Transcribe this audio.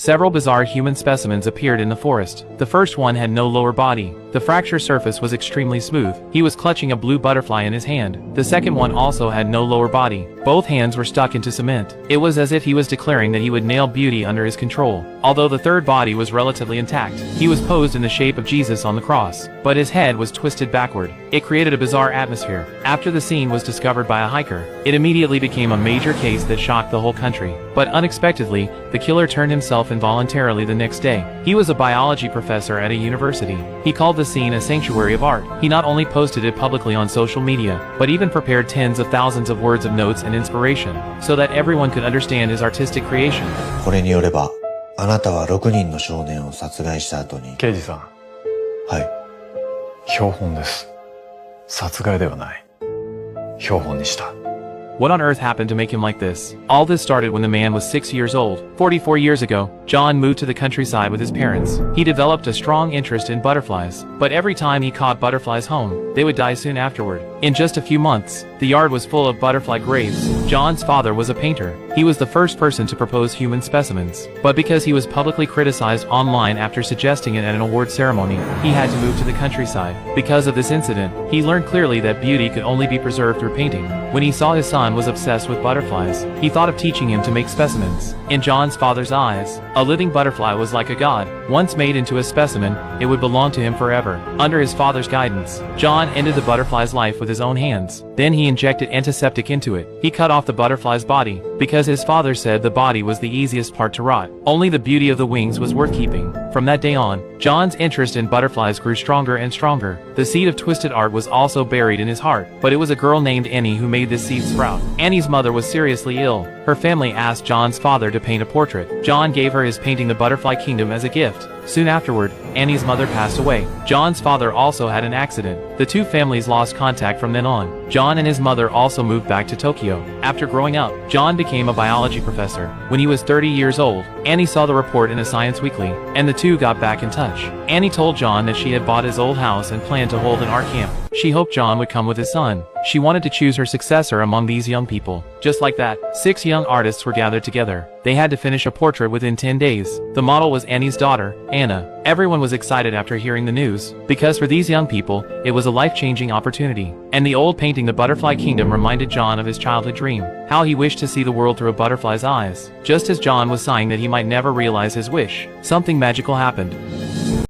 Several bizarre human specimens appeared in the forest. The first one had no lower body. The fracture surface was extremely smooth. He was clutching a blue butterfly in his hand. The second one also had no lower body. Both hands were stuck into cement. It was as if he was declaring that he would nail beauty under his control. Although the third body was relatively intact, he was posed in the shape of Jesus on the cross, but his head was twisted backward. It created a bizarre atmosphere. After the scene was discovered by a hiker, it immediately became a major case that shocked the whole country. But unexpectedly, the killer turned himself involuntarily the next day. He was a biology professor at a university. He called the scene a sanctuary of art. He not only posted it publicly on social media, but even prepared tens of thousands of words of notes and inspiration, so that everyone could understand his artistic creation. これによれば、あなたは6人の少年を殺害した後に。刑事さん。はい。標本です。殺害ではない。標本にした。 What on earth happened to make him like this? All this started when the man was 6 years old. 44 years ago, John moved to the countryside with his parents. He developed a strong interest in butterflies, but every time he caught butterflies home, they would die soon afterward. In just a few months, the yard was full of butterfly graves. John's father was a painter. He was the first person to propose human specimens, but because he was publicly criticized online after suggesting it at an award ceremony, he had to move to the countryside. Because of this incident, he learned clearly that beauty could only be preserved through painting. When he saw his son was obsessed with butterflies, he thought of teaching him to make specimens. In John's father's eyes, a living butterfly was like a god. Once made into a specimen, it would belong to him forever. Under his father's guidance, John ended the butterfly's life with his own hands. Then he injected antiseptic into it. He cut off the butterfly's body, because his father said the body was the easiest part to rot. Only the beauty of the wings was worth keeping. From that day on, John's interest in butterflies grew stronger and stronger. The seed of twisted art was also buried in his heart, but it was a girl named Annie who made this seed sprout. Annie's mother was seriously ill. Her family asked John's father to paint a portrait. John gave her his painting The Butterfly Kingdom as a gift. Soon afterward, Annie's mother passed away. John's father also had an accident. The two families lost contact from then on. John and his mother also moved back to Tokyo. After growing up, John became a biology professor. When he was 30 years old, Annie saw the report in a Science Weekly, and the two got back in touch. Annie told John that she had bought his old house and planned to hold an art camp. She hoped John would come with his son. She wanted to choose her successor among these young people. Just like that, 6 young artists were gathered together. They had to finish a portrait within 10 days. The model was Annie's daughter, Anna. Everyone was excited after hearing the news, because for these young people, it was a life-changing opportunity. And the old painting The Butterfly Kingdom reminded John of his childhood dream, how he wished to see the world through a butterfly's eyes. Just as John was sighing that he might never realize his wish, something magical happened.